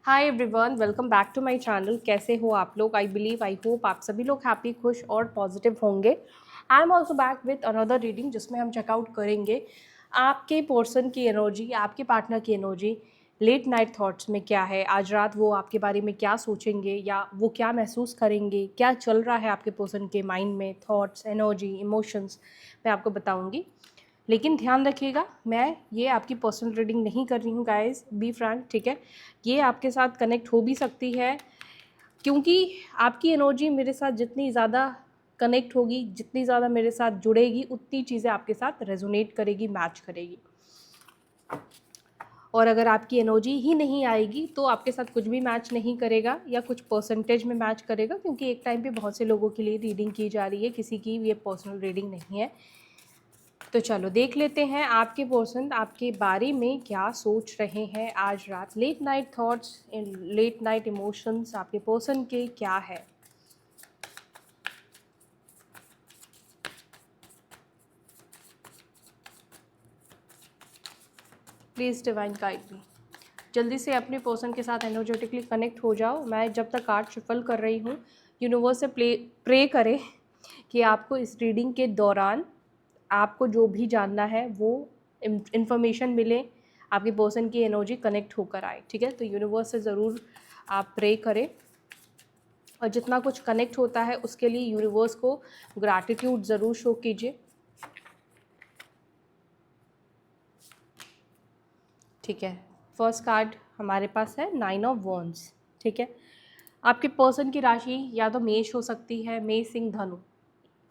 Hi everyone, welcome back to my channel. कैसे हो आप लोग? आई होप आप सभी लोग हैप्पी, खुश और पॉजिटिव होंगे। I am also back with another reading जिसमें हम चेकआउट करेंगे आपके पर्सन की एनर्जी, आपके पार्टनर की एनर्जी लेट नाइट थॉट्स में क्या है। आज रात वो आपके बारे में क्या सोचेंगे या वो क्या महसूस करेंगे, क्या चल रहा है आपके पर्सन के माइंड में, थॉट्स, एनर्जी, इमोशंस, मैं आपको बताऊंगी। लेकिन ध्यान रखिएगा, मैं ये आपकी पर्सनल रीडिंग नहीं कर रही हूँ गाइस, बी फ्रैंक, ठीक है। ये आपके साथ कनेक्ट हो भी सकती है क्योंकि आपकी एनर्जी मेरे साथ जितनी ज़्यादा कनेक्ट होगी, जितनी ज़्यादा मेरे साथ जुड़ेगी, उतनी चीज़ें आपके साथ रेजोनेट करेगी, मैच करेगी। और अगर आपकी एनर्जी ही नहीं आएगी तो आपके साथ कुछ भी मैच नहीं करेगा या कुछ परसेंटेज में मैच करेगा, क्योंकि एक टाइम पे बहुत से लोगों के लिए रीडिंग की जा रही है, किसी की ये पर्सनल रीडिंग नहीं है। तो चलो देख लेते हैं आपके पर्सन आपके बारे में क्या सोच रहे हैं आज रात। Late night thoughts, late night emotions आपके पर्सन के क्या है। Please divine guide me. जल्दी से अपने पर्सन के साथ एनर्जेटिकली कनेक्ट हो जाओ। मैं जब तक कार्ड शफल कर रही हूँ, यूनिवर्स से प्रे करें कि आपको इस रीडिंग के दौरान आपको जो भी जानना है वो इंफॉर्मेशन मिले, आपके पर्सन की एनर्जी कनेक्ट होकर आए, ठीक है। तो यूनिवर्स से ज़रूर आप प्रे करें और जितना कुछ कनेक्ट होता है उसके लिए यूनिवर्स को ग्रैटिट्यूड ज़रूर शो कीजिए, ठीक है। फर्स्ट कार्ड हमारे पास है 9 ऑफ वॉन्ड्स, ठीक है। आपके पर्सन की राशि या तो मेष हो सकती है, मेष, सिंह, धनु,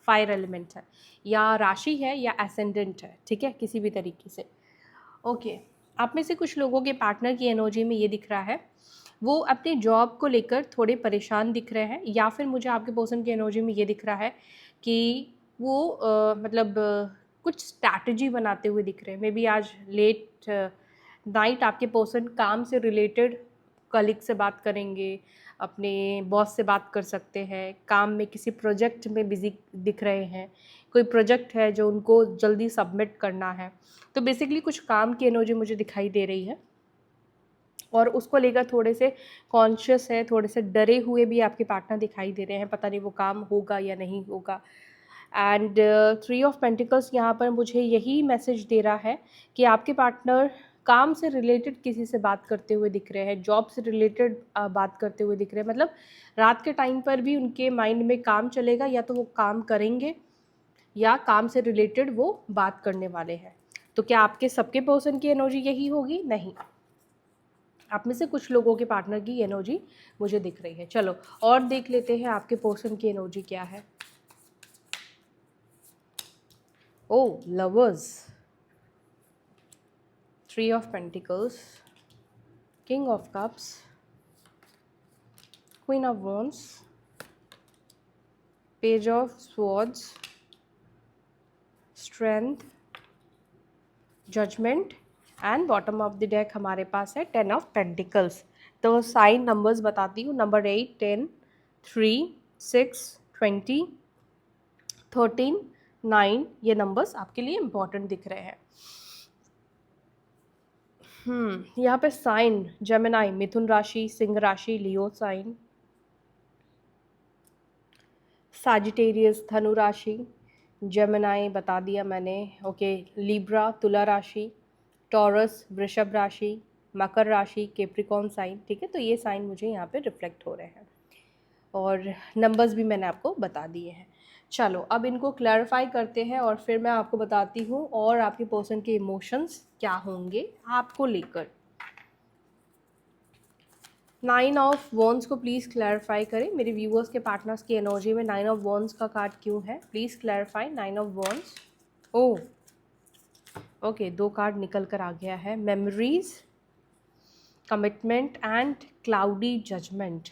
फायर एलिमेंट है, या राशि है या एसेंडेंट है, ठीक है, किसी भी तरीके से। ओके, आप में से कुछ लोगों के पार्टनर की एनर्जी में ये दिख रहा है वो अपने जॉब को लेकर थोड़े परेशान दिख रहे हैं, या फिर मुझे आपके पर्सन की एनर्जी में ये दिख रहा है कि वो कुछ स्ट्रैटेजी बनाते हुए दिख रहे हैं। मे बी आज लेट नाइट आपके पर्सन काम से रिलेटेड कलीग से बात करेंगे, अपने बॉस से बात कर सकते हैं, काम में किसी प्रोजेक्ट में बिजी दिख रहे हैं, कोई प्रोजेक्ट है जो उनको जल्दी सबमिट करना है। तो बेसिकली कुछ काम की एनर्जी मुझे दिखाई दे रही है और उसको लेकर थोड़े से कॉन्शियस है, थोड़े से डरे हुए भी आपके पार्टनर दिखाई दे रहे हैं, पता नहीं वो काम होगा या नहीं होगा। एंड 3 ऑफ पेंटिकल्स यहाँ पर मुझे यही मैसेज दे रहा है कि आपके पार्टनर काम से रिलेटेड किसी से बात करते हुए दिख रहे हैं, जॉब से रिलेटेड बात करते हुए दिख रहे हैं। मतलब रात के टाइम पर भी उनके माइंड में काम चलेगा, या तो वो काम करेंगे या काम से रिलेटेड वो बात करने वाले हैं। तो क्या आपके सबके पर्सन की एनर्जी यही होगी? नहीं, आप में से कुछ लोगों के पार्टनर की एनर्जी मुझे दिख रही है। चलो और देख लेते हैं आपके पर्सन की एनर्जी क्या है। Oh lovers, 3 of pentacles, king of cups, queen of wands, page of swords, strength, judgement and bottom of the deck हमारे पास है 10 ऑफ पेंटिकल्स। तो साइन नंबर्स बताती हूँ, नंबर 8, 10, 3, 6, 20, 13, 9, ये नंबर्स आपके लिए इम्पॉर्टेंट दिख रहे हैं। यहाँ पे साइन जेमिनाई, मिथुन राशि, सिंह राशि, लियो साइन, सैजिटेरियस धनु राशि, जेमिनाई बता दिया मैंने, ओके, लिब्रा तुला राशि, टॉरस वृषभ राशि, मकर राशि, कैप्रिकॉर्न साइन, ठीक है। तो ये साइन मुझे यहाँ पे रिफ्लेक्ट हो रहे हैं और नंबर्स भी मैंने आपको बता दिए हैं। चलो अब इनको क्लैरिफाई करते हैं और फिर मैं आपको बताती हूँ और आपके पर्सन के इमोशंस क्या होंगे आपको लेकर। 9 ऑफ वॉन्ड्स को प्लीज़ क्लैरिफाई करें। मेरे व्यूअर्स के पार्टनर्स की एनर्जी में 9 ऑफ वॉन्ड्स का कार्ड क्यों है? Please clarify 9 of wands. Oh okay, 2 card निकल कर आ गया है, memories, commitment and cloudy judgement.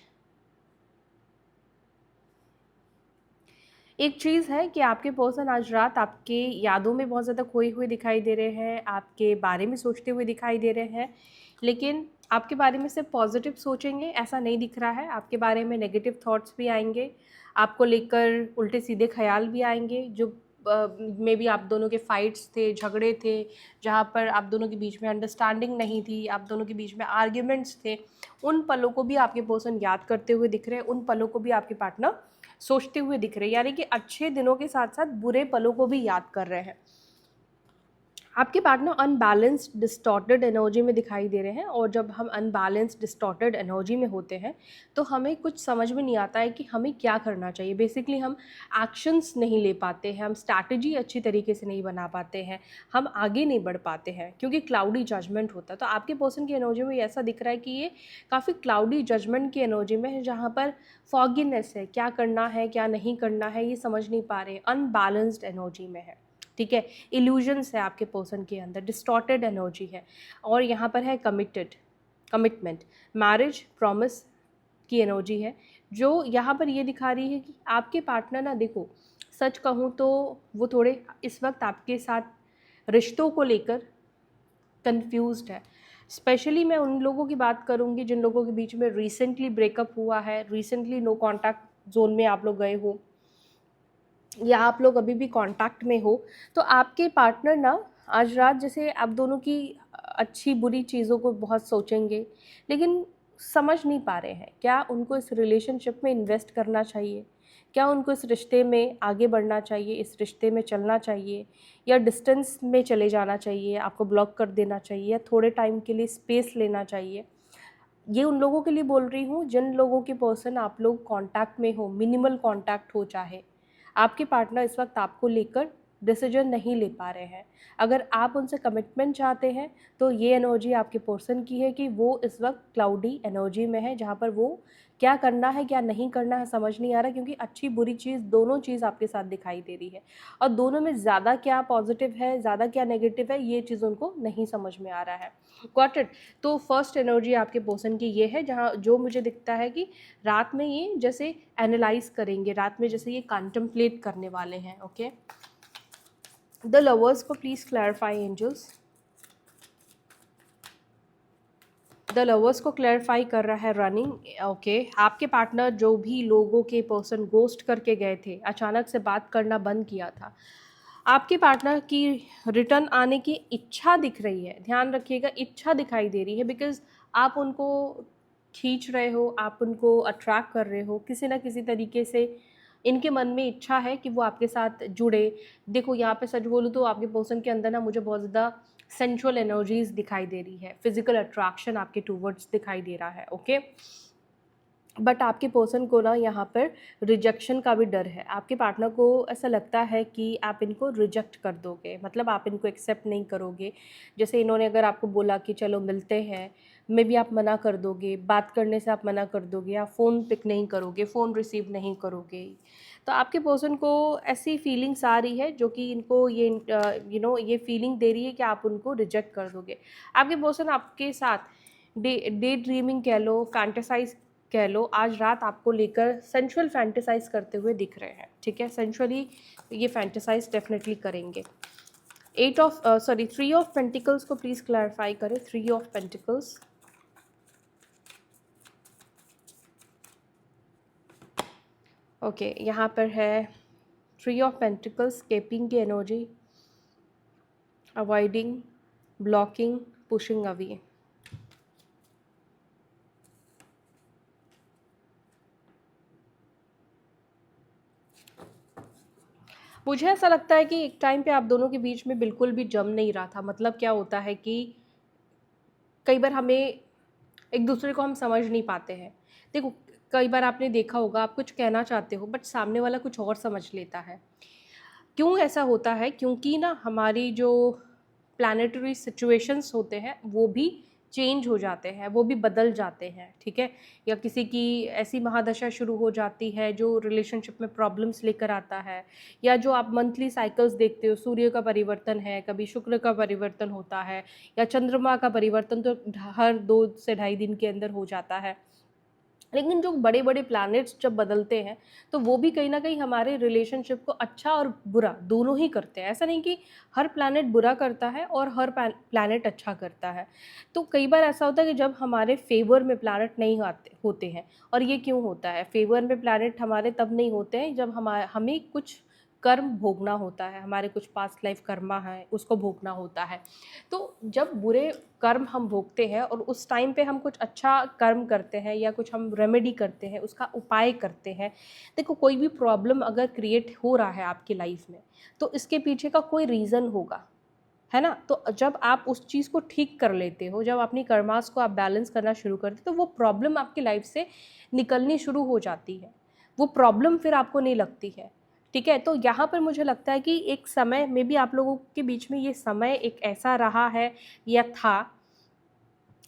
एक चीज़ है कि आपके पर्सन आज रात आपके यादों में बहुत ज़्यादा खोए हुए दिखाई दे रहे हैं, आपके बारे में सोचते हुए दिखाई दे रहे हैं, लेकिन आपके बारे में सिर्फ पॉजिटिव सोचेंगे ऐसा नहीं दिख रहा है। आपके बारे में नेगेटिव थॉट्स भी आएंगे, आपको लेकर उल्टे सीधे ख्याल भी आएंगे जो मे बी आप दोनों के फाइट्स थे, झगड़े थे, जहाँ पर आप दोनों के बीच में अंडरस्टैंडिंग नहीं थी, आप दोनों के बीच में आर्ग्यूमेंट्स थे, उन पलों को भी आपके पर्सन याद करते हुए दिख रहे हैं, उन पलों को भी आपके पार्टनर सोचते हुए दिख रहे हैं, यानी कि अच्छे दिनों के साथ साथ बुरे पलों को भी याद कर रहे हैं। आपके पार्टनर अनबैलेंस्ड डिस्टॉर्टेड एनर्जी में दिखाई दे रहे हैं, और जब हम अनबैलेंस्ड डिस्टॉर्टेड एनर्जी में होते हैं तो हमें कुछ समझ में नहीं आता है कि हमें क्या करना चाहिए। बेसिकली हम एक्शंस नहीं ले पाते हैं, हम स्ट्रैटेजी अच्छी तरीके से नहीं बना पाते हैं, हम आगे नहीं बढ़ पाते हैं, क्योंकि क्लाउडी जजमेंट होता है। तो आपके पर्सन की एनर्जी में ऐसा दिख रहा है कि ये काफ़ी क्लाउडी जजमेंट की एनर्जी में है, जहाँ पर फॉगीनेस है, क्या करना है क्या नहीं करना है ये समझ नहीं पा रहे, अनबैलेंस्ड एनर्जी में है, ठीक है। इल्यूजन्स है आपके पर्सन के अंदर, डिस्टॉर्टेड एनर्जी है, और यहाँ पर है कमिटमेंट, मैरिज प्रॉमिस की एनर्जी है, जो यहाँ पर ये दिखा रही है कि आपके पार्टनर ना, देखो सच कहूँ तो वो थोड़े इस वक्त आपके साथ रिश्तों को लेकर कंफ्यूज्ड है। स्पेशली मैं उन लोगों की बात करूँगी जिन लोगों के बीच में रिसेंटली ब्रेकअप हुआ है, रिसेंटली नो कॉन्टैक्ट जोन में आप लोग गए हो, या आप लोग अभी भी कांटेक्ट में हो। तो आपके पार्टनर ना आज रात जैसे आप दोनों की अच्छी बुरी चीज़ों को बहुत सोचेंगे, लेकिन समझ नहीं पा रहे हैं क्या उनको इस रिलेशनशिप में इन्वेस्ट करना चाहिए, क्या उनको इस रिश्ते में आगे बढ़ना चाहिए, इस रिश्ते में चलना चाहिए, या डिस्टेंस में चले जाना चाहिए, आपको ब्लॉक कर देना चाहिए, या थोड़े टाइम के लिए स्पेस लेना चाहिए। ये उन लोगों के लिए बोल रही हूँ जिन लोगों के पर्सन आप लोग कांटेक्ट में हो, मिनिमल कांटेक्ट हो, चाहे आपके पार्टनर इस वक्त आपको लेकर डिसीजन नहीं ले पा रहे हैं। अगर आप उनसे कमिटमेंट चाहते हैं तो ये एनर्जी आपके पर्सन की है कि वो इस वक्त क्लाउडी एनर्जी में है, जहाँ पर वो क्या करना है क्या नहीं करना है समझ नहीं आ रहा, क्योंकि अच्छी बुरी चीज़ दोनों चीज़ आपके साथ दिखाई दे रही है, और दोनों में ज़्यादा क्या पॉजिटिव है ज़्यादा क्या नेगेटिव है ये चीज़ उनको नहीं समझ में आ रहा है। Got it. तो फर्स्ट एनर्जी आपके पर्सन की ये है, जहाँ जो मुझे दिखता है कि रात में ये जैसे एनालाइज करेंगे, रात में जैसे ये कंtemplate करने वाले हैं। ओके, द लवर्स को please clarify angels. The lovers को क्लैरिफाई कर रहा है रनिंग। ओके, आपके पार्टनर जो भी लोगों के पर्सन गोस्ट करके गए थे, अचानक से बात करना बंद किया था, आपके पार्टनर की रिटर्न आने की इच्छा दिख रही है। ध्यान रखिएगा, इच्छा दिखाई दे रही है, बिकॉज आप उनको खींच रहे हो, आप उनको अट्रैक्ट कर रहे हो किसी ना किसी तरीके से। इनके मन में इच्छा है कि वो आपके साथ जुड़े। देखो यहाँ पे सच बोलूँ तो आपके पर्सन के अंदर ना मुझे बहुत ज़्यादा सेंशुअल एनर्जीज दिखाई दे रही है, फिजिकल अट्रैक्शन आपके टूवर्ड्स दिखाई दे रहा है। ओके, बट आपके पर्सन को ना यहाँ पर रिजेक्शन का भी डर है। आपके पार्टनर को ऐसा लगता है कि आप इनको रिजेक्ट कर दोगे, मतलब आप इनको एक्सेप्ट नहीं करोगे। जैसे इन्होंने अगर आपको बोला कि चलो मिलते हैं, मे बी आप मना कर दोगे, बात करने से आप मना कर दोगे, आप फ़ोन पिक नहीं करोगे, फ़ोन रिसीव नहीं करोगे। तो आपके पर्सन को ऐसी फीलिंग्स आ रही है जो कि इनको ये ये फीलिंग दे रही है कि आप उनको रिजेक्ट कर दोगे। आपके पर्सन आपके साथ डे ड्रीमिंग कह लो, फैंटेसाइज कह लो, आज रात आपको लेकर सेंशुअल फैंटेसाइज करते हुए दिख रहे हैं। ठीक है, सेंशुअली ये फैंटेसाइज डेफिनेटली करेंगे। 3 ऑफ पेंटिकल्स को प्लीज़ क्लैरिफाई करें। 3 ऑफ पेंटिकल्स, ओके, यहाँ पर है 3 ऑफ पेंटिकल्स, केपिंग की energy, avoiding, blocking, pushing away. मुझे ऐसा लगता है कि एक टाइम पे आप दोनों के बीच में बिल्कुल भी जम नहीं रहा था। मतलब क्या होता है कि कई बार हमें एक दूसरे को हम समझ नहीं पाते हैं। देखो, कई बार आपने देखा होगा, आप कुछ कहना चाहते हो बट सामने वाला कुछ और समझ लेता है। क्यों ऐसा होता है? क्योंकि ना हमारी जो प्लानिटरी सिचुएशंस होते हैं वो भी चेंज हो जाते हैं, वो भी बदल जाते हैं। ठीक है, या किसी की ऐसी महादशा शुरू हो जाती है जो रिलेशनशिप में प्रॉब्लम्स लेकर आता है, या जो आप मंथली साइकिल्स देखते हो, सूर्य का परिवर्तन है, कभी शुक्र का परिवर्तन होता है, या चंद्रमा का परिवर्तन तो हर 2 से ढाई दिन के अंदर हो जाता है। लेकिन जो बड़े बड़े प्लैनेट्स जब बदलते हैं तो वो भी कहीं ना कहीं हमारे रिलेशनशिप को अच्छा और बुरा दोनों ही करते हैं। ऐसा नहीं कि हर प्लैनेट बुरा करता है और हर प्लैनेट अच्छा करता है। तो कई बार ऐसा होता है कि जब हमारे फेवर में प्लैनेट नहीं होते हैं। और ये क्यों होता है? फेवर में प्लैनेट हमारे तब नहीं होते हैं जब हमें कुछ कर्म भोगना होता है, हमारे कुछ पास्ट लाइफ कर्मा है उसको भोगना होता है। तो जब बुरे कर्म हम भोगते हैं और उस टाइम पे हम कुछ अच्छा कर्म करते हैं या कुछ हम रेमेडी करते हैं, उसका उपाय करते हैं। देखो, कोई भी प्रॉब्लम अगर क्रिएट हो रहा है आपकी लाइफ में तो इसके पीछे का कोई रीज़न होगा, है ना। तो जब आप उस चीज़ को ठीक कर लेते हो, जब अपनी कर्मास को आप बैलेंस करना शुरू करते हो, तो वो प्रॉब्लम आपकी लाइफ से निकलनी शुरू हो जाती है, वो प्रॉब्लम फिर आपको नहीं लगती है। ठीक है, तो यहाँ पर मुझे लगता है कि एक समय में भी आप लोगों के बीच में ये समय एक ऐसा रहा है या था,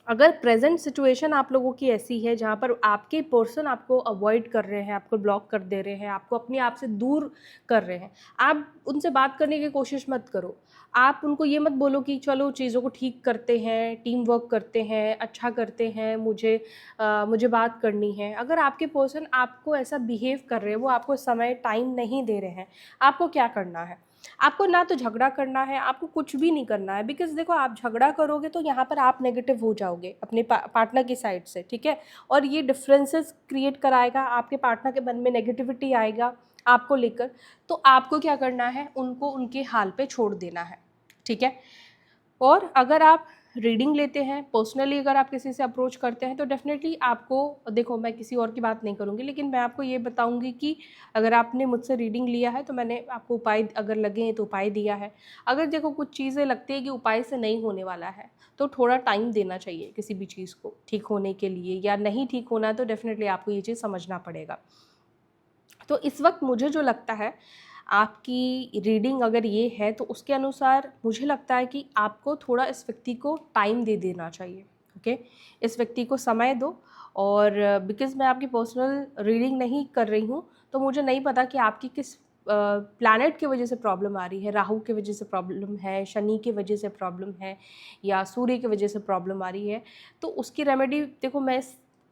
अगर प्रेजेंट सिचुएशन आप लोगों की ऐसी है जहाँ पर आपके पर्सन आपको अवॉइड कर रहे हैं, आपको ब्लॉक कर दे रहे हैं, आपको अपने आप से दूर कर रहे हैं, आप उनसे बात करने की कोशिश मत करो। आप उनको ये मत बोलो कि चलो चीज़ों को ठीक करते हैं, टीम वर्क करते हैं, अच्छा करते हैं, मुझे बात करनी है। अगर आपके पर्सन आपको ऐसा बिहेव कर रहे हैं, वो आपको समय टाइम नहीं दे रहे हैं, आपको क्या करना है? आपको ना तो झगड़ा करना है, आपको कुछ भी नहीं करना है। बिकॉज देखो, आप झगड़ा करोगे तो यहाँ पर आप नेगेटिव हो जाओगे अपने पार्टनर की साइड से, ठीक है। और ये डिफरेंसेस क्रिएट कराएगा, आपके पार्टनर के मन में नेगेटिविटी आएगा आपको लेकर। तो आपको क्या करना है, उनको उनके हाल पे छोड़ देना है, ठीक है। और अगर आप रीडिंग लेते हैं, पर्सनली अगर आप किसी से अप्रोच करते हैं, तो डेफिनेटली आपको, देखो मैं किसी और की बात नहीं करूँगी, लेकिन मैं आपको ये बताऊँगी कि अगर आपने मुझसे रीडिंग लिया है तो मैंने आपको उपाय अगर लगे हैं तो उपाय दिया है। अगर देखो कुछ चीज़ें लगती है कि उपाय से नहीं होने वाला है, तो थोड़ा टाइम देना चाहिए किसी भी चीज़ को ठीक होने के लिए, या नहीं ठीक होना है तो डेफिनेटली आपको ये चीज़ समझना पड़ेगा। तो इस वक्त मुझे जो लगता है, आपकी रीडिंग अगर ये है तो उसके अनुसार मुझे लगता है कि आपको थोड़ा इस व्यक्ति को टाइम दे देना चाहिए, ओके। इस व्यक्ति को समय दो। और बिकॉज़ मैं आपकी पर्सनल रीडिंग नहीं कर रही हूँ, तो मुझे नहीं पता कि आपकी किस प्लैनेट की वजह से प्रॉब्लम आ रही है। राहु की वजह से प्रॉब्लम है, शनि की वजह से प्रॉब्लम है, या सूर्य की वजह से प्रॉब्लम आ रही है। तो उसकी रेमेडी देखो, मैं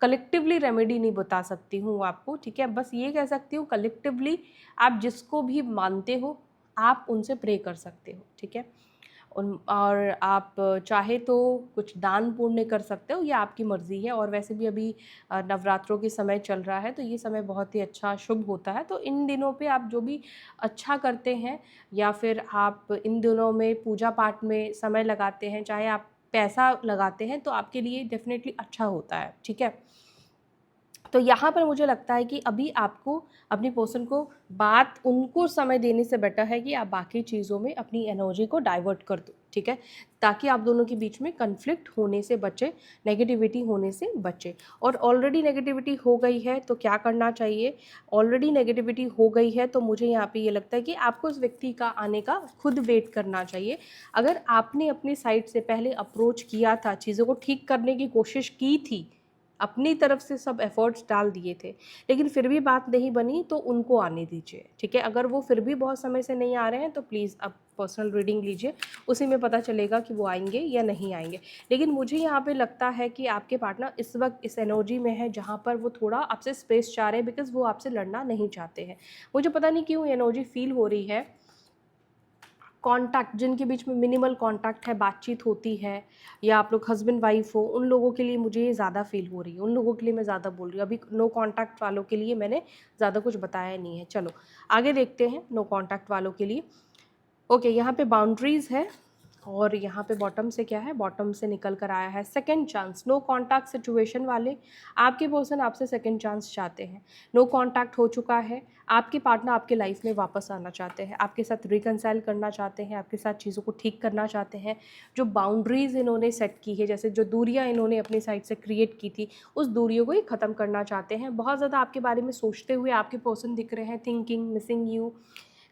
कलेक्टिवली रेमेडी नहीं बता सकती हूँ आपको, ठीक है। बस ये कह सकती हूँ कलेक्टिवली आप जिसको भी मानते हो आप उनसे प्रे कर सकते हो, ठीक है। और आप चाहे तो कुछ दान पुण्य कर सकते हो, ये आपकी मर्ज़ी है। और वैसे भी अभी नवरात्रों के समय चल रहा है, तो ये समय बहुत ही अच्छा शुभ होता है। तो इन दिनों पे आप जो भी अच्छा करते हैं, या फिर आप इन दिनों में पूजा पाठ में समय लगाते हैं, चाहे आप पैसा लगाते हैं, तो आपके लिए डेफिनेटली अच्छा होता है, ठीक है। तो यहाँ पर मुझे लगता है कि अभी आपको अपनी पर्सन को बात उनको समय देने से बेटर है कि आप बाकी चीज़ों में अपनी एनर्जी को डाइवर्ट कर दो, ठीक है, ताकि आप दोनों के बीच में कन्फ्लिक्ट होने से बचे, नेगेटिविटी होने से बचे। और ऑलरेडी नेगेटिविटी हो गई है तो क्या करना चाहिए? ऑलरेडी नेगेटिविटी हो गई है तो मुझे यहाँ पे ये लगता है कि आपको उस व्यक्ति का आने का खुद वेट करना चाहिए। अगर आपने अपनी साइड से पहले अप्रोच किया था, चीज़ों को ठीक करने की कोशिश की थी, अपनी तरफ से सब एफ़र्ट्स डाल दिए थे, लेकिन फिर भी बात नहीं बनी, तो उनको आने दीजिए, ठीक है। अगर वो फिर भी बहुत समय से नहीं आ रहे हैं तो प्लीज़ आप पर्सनल रीडिंग लीजिए, उसी में पता चलेगा कि वो आएंगे या नहीं आएंगे। लेकिन मुझे यहाँ पे लगता है कि आपके पार्टनर इस वक्त इस एनर्जी में है जहाँ पर वो थोड़ा आपसे स्पेस चाह रहे हैं, बिकॉज़ वो आपसे लड़ना नहीं चाहते हैं। मुझे पता नहीं क्यों एनर्जी फील हो रही है। कॉन्टैक्ट, जिनके बीच में मिनिमल कॉन्टैक्ट है, बातचीत होती है, या आप लोग हस्बैंड वाइफ हो, उन लोगों के लिए मुझे ये ज़्यादा फील हो रही है, उन लोगों के लिए मैं ज़्यादा बोल रही हूँ। अभी नो कॉन्टैक्ट वालों के लिए मैंने ज़्यादा कुछ बताया नहीं है। चलो आगे देखते हैं नो कॉन्टैक्ट वालों के लिए। ओके, यहाँ पे बाउंड्रीज़ है, और यहाँ पे बॉटम से क्या है, बॉटम से निकल कर आया है second chance. No contact situation वाले, आपके पर्सन आपसे सेकंड चांस चाहते हैं। नो कॉन्टैक्ट हो चुका है, आपके पार्टनर आपके लाइफ में वापस आना चाहते हैं, आपके साथ रिकनसाइल करना चाहते हैं, आपके साथ चीज़ों को ठीक करना चाहते हैं। जो बाउंड्रीज़ इन्होंने सेट की है, जैसे जो दूरियाँ इन्होंने अपनी साइड से क्रिएट की थी, उस दूरियों को ही ख़त्म करना चाहते हैं। बहुत ज़्यादा आपके बारे में सोचते हुए आपके पर्सन दिख रहे हैं, thinking, missing you,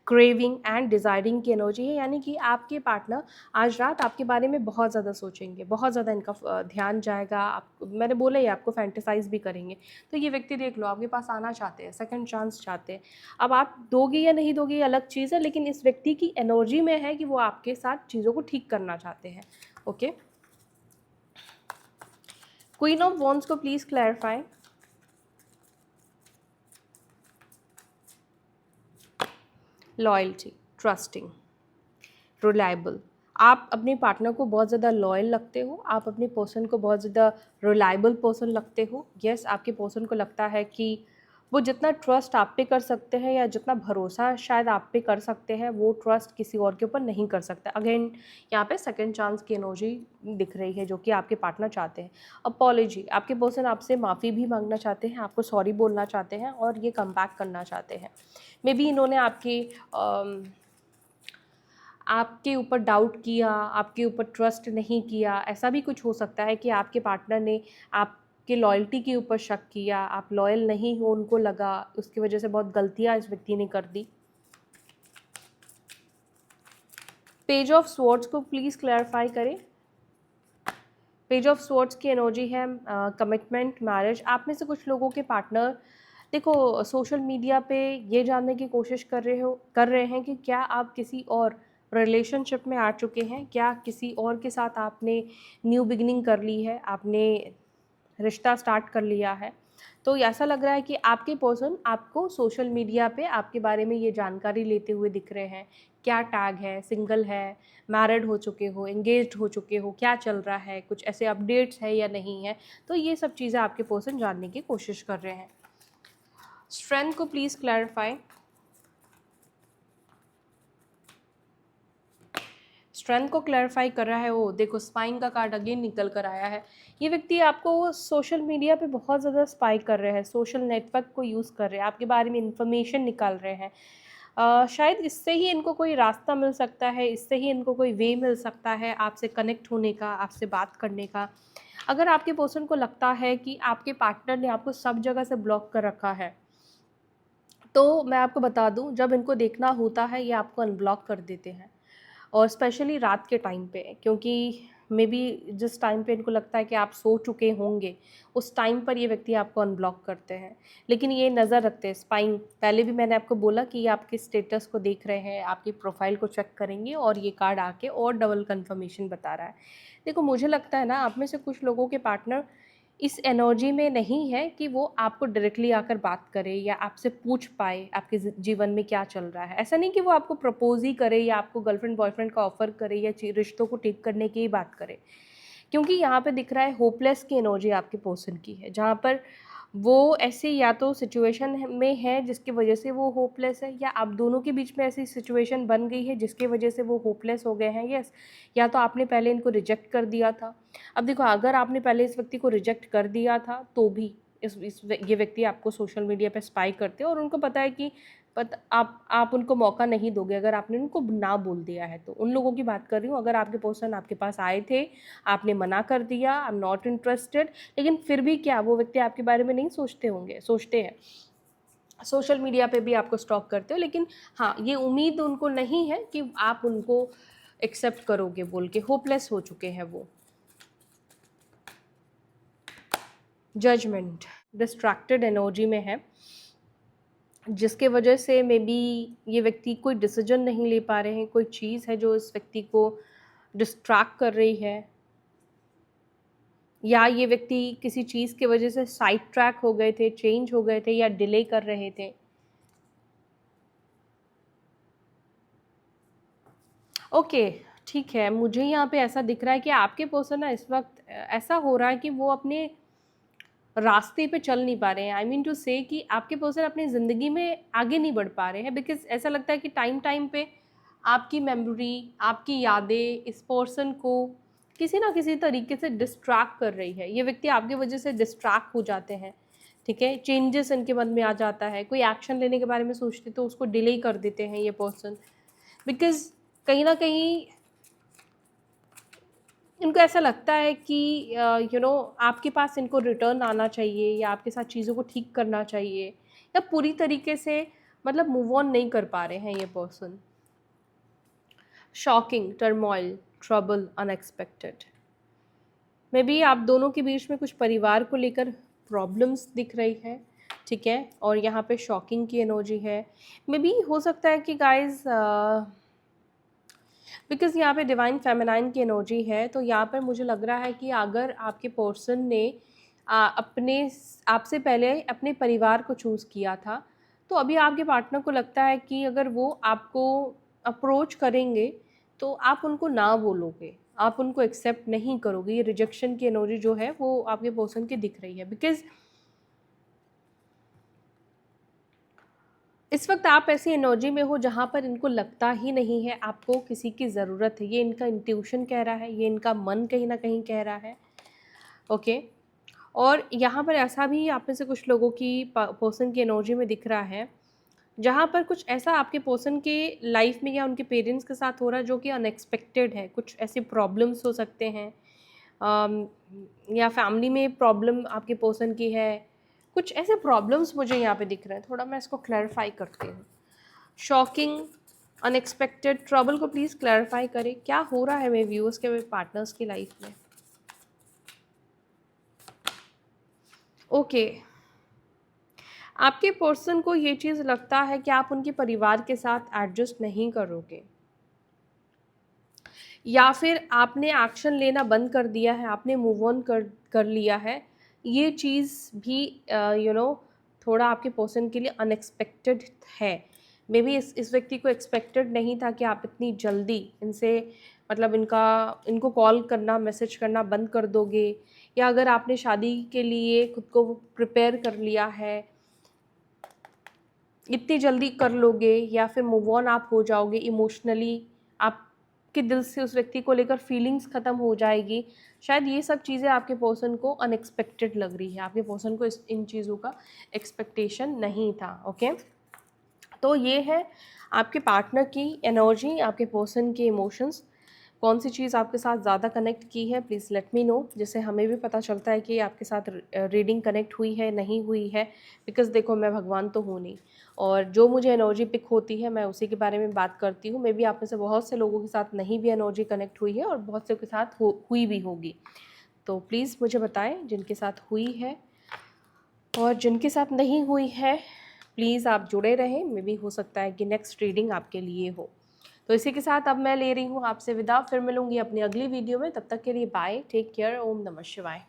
craving and desiring की एनर्जी है। यानी कि आपके पार्टनर आज रात आपके बारे में बहुत ज़्यादा सोचेंगे, बहुत ज़्यादा इनका ध्यान जाएगा। आप, मैंने बोला ही, आपको फैंटेसाइज भी करेंगे। तो ये व्यक्ति देख लो आपके पास आना चाहते हैं, सेकंड चांस चाहते हैं। अब आप दोगे या नहीं दोगे ये अलग चीज़ है, लेकिन इस व्यक्ति की एनर्जी में है कि वो आपके साथ चीज़ों को ठीक करना चाहते हैं, ओके। क्वीन ऑफ वॉन्ड्स को please clarify. Loyalty, trusting, reliable. आप अपने पार्टनर को बहुत ज़्यादा लॉयल लगते हो, आप अपने पर्सन को बहुत ज़्यादा रिलायबल पर्सन लगते हो। यस, आपके पर्सन को लगता है कि वो जितना ट्रस्ट आप पे कर सकते हैं या जितना भरोसा शायद आप पे कर सकते हैं, वो ट्रस्ट किसी और के ऊपर नहीं कर सकता। अगेन यहाँ पे सेकंड चांस की एनर्जी दिख रही है जो कि आपके पार्टनर चाहते हैं। अपॉलॉजी, आपके पर्सन आपसे माफ़ी भी मांगना चाहते हैं, आपको सॉरी बोलना चाहते हैं और ये कम बैक करना चाहते हैं। मे बी इन्होंने आपके ऊपर डाउट किया, आपके ऊपर ट्रस्ट नहीं किया, ऐसा भी कुछ हो सकता है कि आपके पार्टनर ने आपके लॉयल्टी के ऊपर शक किया, आप लॉयल नहीं हो उनको लगा, उसकी वजह से बहुत गलतियां इस व्यक्ति ने कर दी। पेज ऑफ स्वॉर्ड्स को प्लीज़ क्लैरिफाई करें। पेज ऑफ स्वॉर्ड्स की एनर्जी है कमिटमेंट, मैरिज। आप में से कुछ लोगों के पार्टनर देखो सोशल मीडिया पे ये जानने की कोशिश कर रहे हैं कि क्या आप किसी और रिलेशनशिप में आ चुके हैं, क्या किसी और के साथ आपने न्यू बिगिनिंग कर ली है, आपने रिश्ता स्टार्ट कर लिया है। तो ऐसा लग रहा है कि आपके पर्सन आपको सोशल मीडिया पे आपके बारे में ये जानकारी लेते हुए दिख रहे हैं। क्या टैग है, सिंगल है, मैरिड हो चुके हो, एंगेज्ड हो चुके हो, क्या चल रहा है, कुछ ऐसे अपडेट्स है या नहीं है। तो ये सब चीज़ें आपके पर्सन जानने की कोशिश कर रहे हैं। स्ट्रेंथ को प्लीज़ क्लैरिफाई। स्ट्रेंथ को क्लैरिफाई कर रहा है वो, देखो स्पाइंग का कार्ड अगेन निकल कर आया है। ये व्यक्ति आपको सोशल मीडिया पे बहुत ज़्यादा स्पाई कर रहे हैं, सोशल नेटवर्क को यूज़ कर रहे हैं, आपके बारे में इंफॉर्मेशन निकाल रहे हैं। शायद इससे ही इनको कोई रास्ता मिल सकता है, इससे ही इनको कोई वे मिल सकता है आपसे कनेक्ट होने का, आपसे बात करने का। अगर आपके पर्सन को लगता है कि आपके पार्टनर ने आपको सब जगह से ब्लॉक कर रखा है, तो मैं आपको बता दूं, जब इनको देखना होता है ये आपको अनब्लॉक कर देते हैं, और स्पेशली रात के टाइम पे, क्योंकि मे बी जिस टाइम पे इनको लगता है कि आप सो चुके होंगे उस टाइम पर ये व्यक्ति आपको अनब्लॉक करते हैं। लेकिन ये नज़र रखते हैं स्पाइंग, पहले भी मैंने आपको बोला कि ये आपके स्टेटस को देख रहे हैं, आपकी प्रोफाइल को चेक करेंगे, और ये कार्ड आके और डबल कंफर्मेशन बता रहा है। देखो मुझे लगता है ना, आप में से कुछ लोगों के पार्टनर इस एनर्जी में नहीं है कि वो आपको डायरेक्टली आकर बात करे या आपसे पूछ पाए आपके जीवन में क्या चल रहा है। ऐसा नहीं कि वो आपको प्रपोज ही करे या आपको गर्लफ्रेंड बॉयफ्रेंड का ऑफर करे या रिश्तों को ठीक करने की ही बात करे, क्योंकि यहाँ पे दिख रहा है होपलेस की एनर्जी आपके पर्सन की है, जहाँ पर वो ऐसे या तो सिचुएशन में है जिसकी वजह से वो होपलेस है, या आप दोनों के बीच में ऐसी सिचुएशन बन गई है जिसकी वजह से वो होपलेस हो गए हैं। यस, या तो आपने पहले इनको रिजेक्ट कर दिया था। अब देखो, अगर आपने पहले इस व्यक्ति को रिजेक्ट कर दिया था तो भी ये व्यक्ति आपको सोशल मीडिया पे स्पाई करते हैं, और उनको पता है कि आप उनको मौका नहीं दोगे अगर आपने उनको ना बोल दिया है। तो उन लोगों की बात कर रही हूँ, अगर आपके पर्सन आपके पास आए थे, आपने मना कर दिया, आई एम नॉट इंटरेस्टेड, लेकिन फिर भी क्या वो व्यक्ति आपके बारे में नहीं सोचते होंगे? सोचते हैं। सोशल मीडिया पे भी आपको स्टॉक करते हो, लेकिन हाँ, ये उम्मीद उनको नहीं है कि आप उनको एक्सेप्ट करोगे बोल के, होपलेस हो चुके हैं वो। जजमेंट डिस्ट्रैक्टेड एनर्जी में है, जिसके वजह से मे बी ये व्यक्ति कोई डिसीजन नहीं ले पा रहे हैं, कोई चीज़ है जो इस व्यक्ति को डिस्ट्रैक्ट कर रही है, या ये व्यक्ति किसी चीज़ की वजह से साइड ट्रैक हो गए थे, चेंज हो गए थे, या डिले कर रहे थे। ओके, ठीक है। मुझे यहाँ पे ऐसा दिख रहा है कि आपके पर्सन ना इस वक्त ऐसा हो रहा है कि वो अपने रास्ते पे चल नहीं पा रहे हैं। आई मीन टू से कि आपके पर्सन अपनी ज़िंदगी में आगे नहीं बढ़ पा रहे हैं, बिकॉज ऐसा लगता है कि टाइम टाइम पे आपकी मेमोरी, आपकी यादें इस पर्सन को किसी ना किसी तरीके से डिस्ट्रैक्ट कर रही है। ये व्यक्ति आपकी वजह से डिस्ट्रैक्ट हो जाते हैं, ठीक है, चेंजेस इनके मन में आ जाता है, कोई एक्शन लेने के बारे में सोचते तो उसको डिले कर देते हैं ये पर्सन, बिकॉज कहीं ना कहीं इनको ऐसा लगता है कि आपके पास इनको रिटर्न आना चाहिए, या आपके साथ चीज़ों को ठीक करना चाहिए, या पूरी तरीके से मतलब मूव ऑन नहीं कर पा रहे हैं ये person. Shocking, turmoil, trouble, unexpected. May be आप दोनों के बीच में कुछ परिवार को लेकर प्रॉब्लम्स दिख रही है, ठीक है, और यहाँ पे शॉकिंग की एनर्जी है। मे बी हो सकता है कि गाइज बिकॉज़ यहाँ पे डिवाइन फेमिनाइन की एनर्जी है, तो यहाँ पर मुझे लग रहा है कि अगर आपके पर्सन ने आपसे पहले अपने परिवार को चूज़ किया था, तो अभी आपके पार्टनर को लगता है कि अगर वो आपको अप्रोच करेंगे तो आप उनको ना बोलोगे, आप उनको एक्सेप्ट नहीं करोगे। ये रिजेक्शन की एनर्जी जो है वो आपके पर्सन की दिख रही है, बिकॉज़ इस वक्त आप ऐसी एनर्जी में हो जहाँ पर इनको लगता ही नहीं है आपको किसी की ज़रूरत है। ये इनका इंट्यूशन कह रहा है, ये इनका मन कहीं ना कहीं कह रहा है। ओके। और यहाँ पर ऐसा भी आप में से कुछ लोगों की पर्सन की एनर्जी में दिख रहा है जहाँ पर कुछ ऐसा आपके पर्सन के लाइफ में या उनके पेरेंट्स के साथ हो रहा है जो कि अनएक्सपेक्टेड है। कुछ ऐसे प्रॉब्लम्स हो सकते हैं, या फैमिली में प्रॉब्लम आपके पर्सन की है। कुछ ऐसे प्रॉब्लम्स मुझे यहाँ पे दिख रहे हैं। थोड़ा मैं इसको क्लैरिफाई करती हूँ। शॉकिंग, अनएक्सपेक्टेड ट्रबल को प्लीज़ क्लैरिफाई करें, क्या हो रहा है मेरे व्यूअर्स के, मेरे पार्टनर्स की लाइफ में। ओके। आपके पर्सन को ये चीज़ लगता है कि आप उनके परिवार के साथ एडजस्ट नहीं करोगे, या फिर आपने एक्शन लेना बंद कर दिया है, आपने मूव ऑन कर लिया है। ये चीज़ भी थोड़ा आपके पर्सन के लिए अनएक्सपेक्टेड है। मे बी इस व्यक्ति को एक्सपेक्टेड नहीं था कि आप इतनी जल्दी इनसे मतलब इनको कॉल करना, मैसेज करना बंद कर दोगे, या अगर आपने शादी के लिए खुद को प्रिपेयर कर लिया है इतनी जल्दी कर लोगे, या फिर मूव ऑन आप हो जाओगे इमोशनली, आपके दिल से उस व्यक्ति को लेकर फीलिंग्स ख़त्म हो जाएगी। शायद ये सब चीज़ें आपके पर्सन को अनएक्सपेक्टेड लग रही है। आपके पर्सन को इन चीज़ों का एक्सपेक्टेशन नहीं था। ओके। तो ये है आपके पार्टनर की एनर्जी, आपके पर्सन के इमोशंस। कौन सी चीज़ आपके साथ ज़्यादा कनेक्ट की है, प्लीज़ लेट मी नो, जिससे हमें भी पता चलता है कि आपके साथ रीडिंग कनेक्ट हुई है नहीं हुई है। बिकॉज़ देखो, मैं भगवान तो हूँ नहीं, और जो मुझे एनर्जी पिक होती है मैं उसी के बारे में बात करती हूँ। मे बी आप में से बहुत से लोगों के साथ नहीं भी एनर्जी कनेक्ट हुई है और बहुत से के साथ हुई भी होगी। तो प्लीज़ मुझे बताएं जिनके साथ हुई है, और जिनके साथ नहीं हुई है प्लीज़ आप जुड़े रहें। मे बी हो सकता है कि नेक्स्ट रीडिंग आपके लिए हो। तो इसी के साथ अब मैं ले रही हूँ आपसे विदा। फिर मिलूंगी अपनी अगली वीडियो में। तब तक के लिए बाय, टेक केयर, ओम नमः शिवाय।